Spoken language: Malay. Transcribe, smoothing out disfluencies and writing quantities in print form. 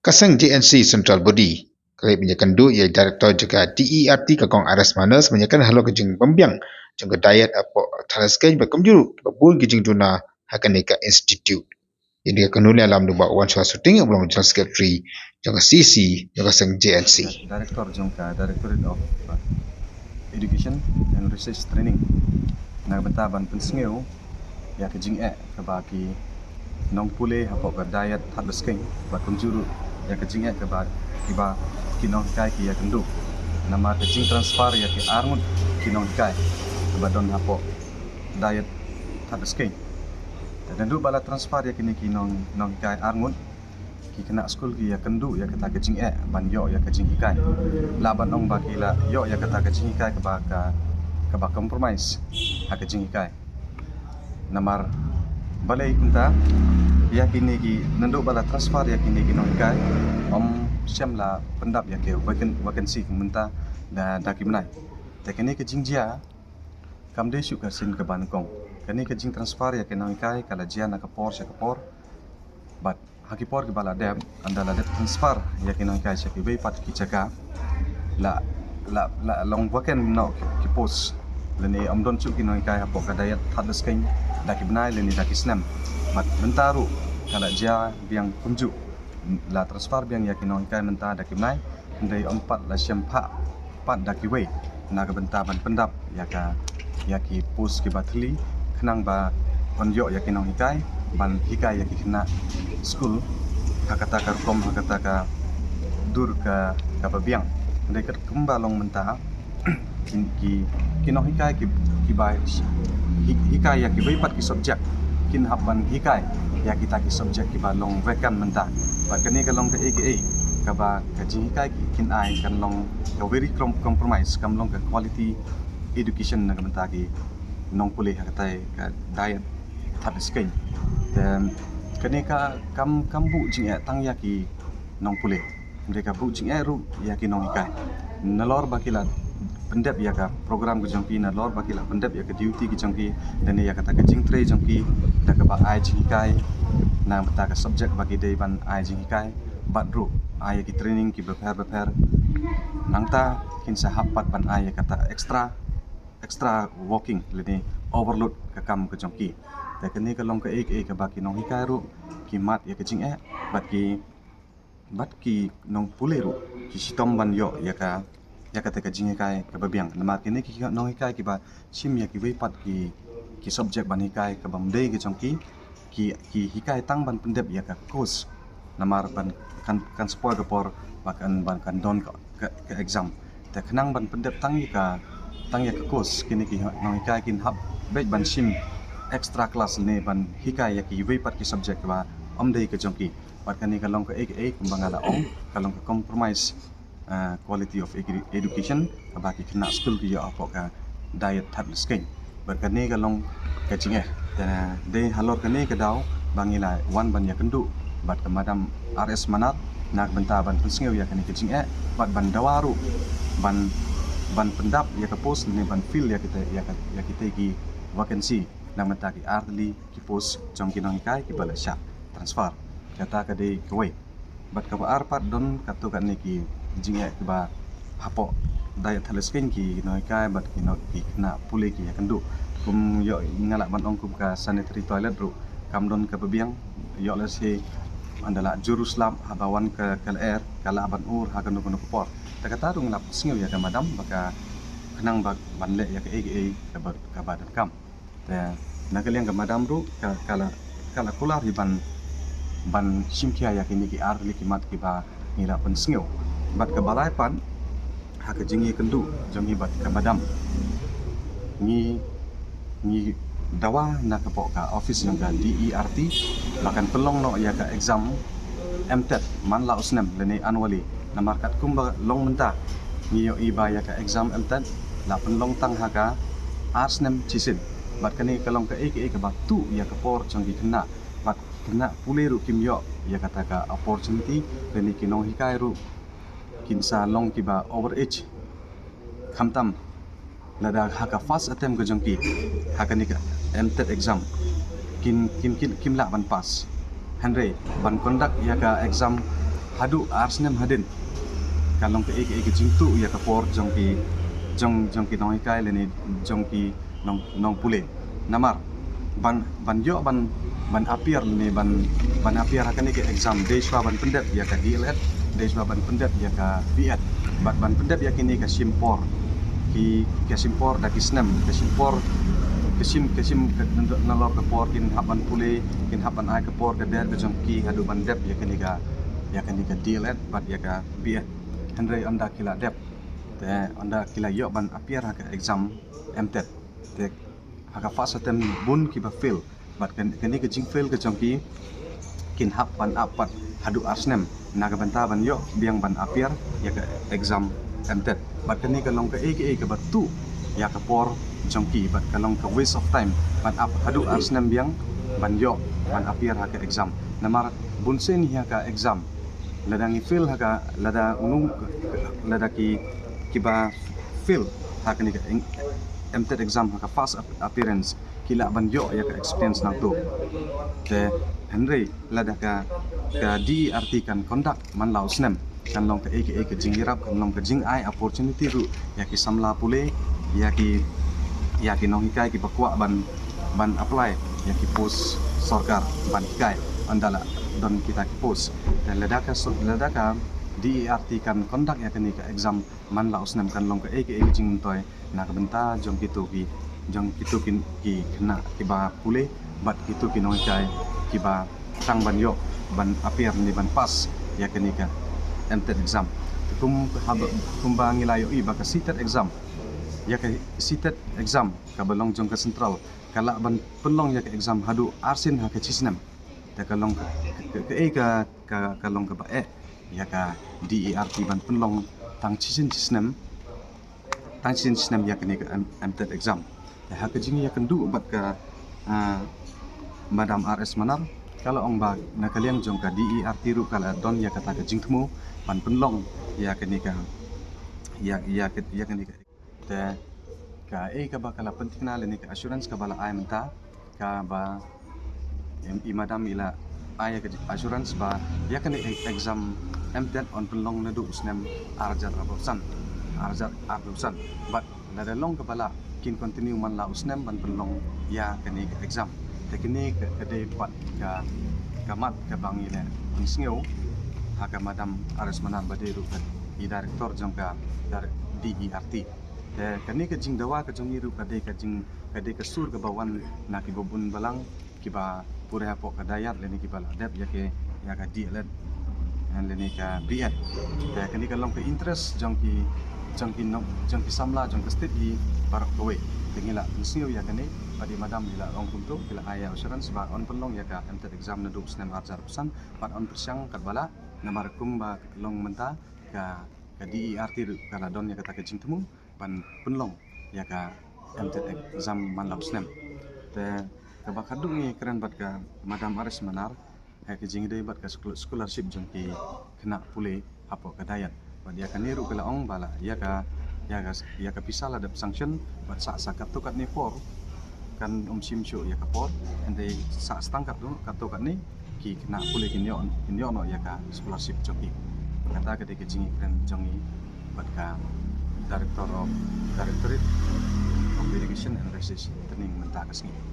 Kasang JNC Central Body. Kerip menyakandu ia Direktor juga DERT Kakong Aras Manas menyakan halo kejeng pembiang jangka diet apa talaskan berkumjuru babun kejeng duna Hakanika Institute. Ini akan nulis alam dua wan suating belum General Secretary jangka CC jangka Kasang JNC. Director jangka Directorate of Education and Research Training. Nagbentaban pensengeu ya kejing kebaki nong pule apa diet talaskan berkumjuru ya kejing kebaki kiba kinong kai ki ya kendu nama kecing transfer ya ki armut kinong kai badon hapo diet tak skin dan du bala transfer ya kini kinong nong kai armut ki kena school ki ya kendu ya kata kecing ban yo ya kecing kai laban ong bakila yo ya kata kecing kai ke ba compromise ha kecing kai namar balai kunta ya kini ki nendu bala transfer ya kini kinong kai siamlah pendap ya ke vacancy menta da dakimnai tekene ke jingjia kamde syuk sin ke bankong kene ke jing transfer ya ke nangkai kala jia na kapor sya kapor bat hakipor ke bala dem andala de transfer ya ke nangkai sya ke be pat ki jaga la long vacan no ki post lene amdon syuk ki nangkai hapo kadayat hadas kain dakimnai lene dakisnam bat mentaru kala jia biang kunju la transfer biang yakin on kai menta dakimnai ndai empat la syampa pat dakiwe naga bentaban pendap yaki pus ki batli kenang ba onjo yakin on kai ban hikai yaki kena school hakata ka kom hakata ka dur ka babiang ndai kat kembalong menta kinong hikai ki bai hikai yaki bai pat ki subject kin habban hikai ya kita ki subject ki balong vekan menta bakani kalong ke AKA kaba kaji kai kin ai kan long ka very compromise kam long ka quality education na menta ki nong pulih katai ka diet that skin dan kani ka kam bu jing tang ya ki nong pulih mereka bu jing ru ya ki nong kai nalor bakila pendep ya ka program ke jongki nalor bakila pendep ya ka duty ke jongki dan ya kata ka jing tre jongki da ka ba ai jing kai na beta ka subject bagi day ban ai jing kai badru ai ki training ki prepare nangta kin sahabat ban ai kata extra walking leni overload ka kam ke jongki ta kene ka long ka ek ka baki nong hikai ru ki mat ya ke jing bat ki nong puleru ki sitom ban yo ya kata ka jing kai ka babiang nama kene ki nong hikai ki ba sim ya ki wei pat ki subject ban hikai ka bamdei ke jongki ki hikai tang ban pendep ya ka course namar ban kan spoil ke por bahkan ban kan don ke exam ta kenang ban pendep tang ya ka course kini ki nong hikai kin hab baik ban sim extra class ne ban hikai ya ki wei pat ki subject ba omdei ke jongki bahkan ni kalong ke kembangala kalong ke compromise quality of education bagi kena school ki ya apa ka diet that skin berkene kalong kacing dan de halor kene ke dau bangila wan ban ya kendu bat ke madam RS manat nak benta ban pensengeu ya kene kacing bat ban dawaru ban pendap ya ke post ni ban feel ya kita ki vacancy nang menta ki early ki post jong ki nang kai ki bala syak transfer kata ka de kwe bat ka arpat don katu kan ni ki jinge ki ba hapo diet thaleskin ki noi kai bat ki no ki na pule ki ya kendu kum yo ngalak ban ong kum ka sanitary toilet ru kam don ka babiang yo la se andala juruslam habawan ke KLR kala ban ur ha kan no por ta kata rung lap singeu ya ka madam baka kenang bak ban le ya ka ka badan kam ta nakaliang ka madam ru kala kular hi ban simkia ya kini ki ar likimat ki ba ngira pen singeu bat ka balai pan ha ka jingi kendu jongi bat ka madam ni dawa na ka ka office yang ka DERT bahkan pelong no ya ka exam MTET man la usnem leni annually na markat kumba long menta ni yo iba ya ka exam MTET la pelong tang ha ka arsnem chisin bat kani kalong ka ka batu ya ka por jongi kena bat kena puleru kimyo ya kata ka opportunity leni kinong hikai ru kinsa long kiba overage khamtam lada haka first attempt ke jongki haka ni MTET exam kim la ban pass Henry ban conduct ya ka exam hadu arsnem hadin kalong ke jing tu ya ka por jong ki nong ikai le ni jong ki nong pule namar ban yo ban appear ni ban appear akan ke exam deswa ban pendet ya ka DLED deswa ban pendet ya ka BEd ban pendet ya kini ka simpor ki simpor da kisnem ka simpor kesim nalor ke por kin haban pule kin haban ai ke por ke der ke jong ki hadu ban dep ya kini ka DLED bat ya ka BEd Henry anda kila dep te anda kila yo ban appear ka exam MTET te haka fast attempt bun ki ba fail bat kini ke jing fail ke jong ki kin hap ban apat hadu arsnem naga banta ban yo biang ban appear ya ke exam MTET bat kini ke long ke ke batu ya ke por jong ki bat kalong ke waste of time ban up hadu arsnem biang ban yo ban appear ha ke exam namar bunsen ya ka exam ladang fail ha ka lada unung lada ki ba fail ha ke ni MTET exam ha ka fast appearance kila ban yo ya ka experience nang tu te Henry lada ka DERT kan conduct man lau snem kan long ke jingirap kan long ke jing ai opportunity ru ya ki samla pule ya ki nong hikai ki bakwa ban apply ya ki post sarkar ban hikai andala don kita ki post dan ladaka DERT kan conduct ya kini ka exam man lau snem kan long ke jing toy na ka benta jong kitu ki kena ki ba pule bat kitu ki nong hikai ki ba tang ban yo ban appear ni ban pas ya kini ka MTET exam kumba ngilayo iba ka CTET exam ya ka CTET exam ka balong jong ka sentral kala ban penlong ya ka exam hadu arsin ha ka cisnem ta kalong ka long ka ba ya ka DERT ban penlong tang cisnem ya kini ka MTET exam ya ha ka jing ya kendu bat ka Madam RS Manar kalau ong ba na kaliang jong ka DERT ru kala don ya kata ka jing temu ban penlong ya kini ka te ka ka ba kala penting na ni ka assurance ka bala ay menta ka ba madam ila ay ka assurance ba ya kani exam MTET on penlong na du usnem arjar abusan but na long ka bala kin continue man la usnem ban penlong ya kani exam te kini ka de pat ka kamat ka bangile insngeu haka Madam RS Manar badiru ka i director jong ka DERT te kani ka jing dawa ka jong iru ka de ka sur ka bawan na ki gobun balang ki ba pure hapo ka dayat leni ki bala dep ya ka DLED and leni ka BEd te kani ka long ka interest jong ki samla jong ka state i barak kowe tingila insngeu ya kani padi madam bila ong kuntu bila aya assurance ba on penlong ya ka MTET exam na du snem arjar pesan pat on persyang kat bala namar kum ba long menta ka DERT kala don ya kata kecing temu pan penlong ya ka MTET exam man lau snem te ka bakadu ni keren bat ka Madam RS Manar ha ke jing dei bat ka scholarship jong ki kena pule apo ka dayat bat ya ka niru kala ong bala ya ka pisala dap sanction bat sa katukat ni por kan simsyo ya ka por ende sa stangkat do katukat ni ki kena pule kinyo no ya ka scholarship jong ki kata ka de ke jing keren jong i bat ka Directorate of Education and Research Training menta ka singi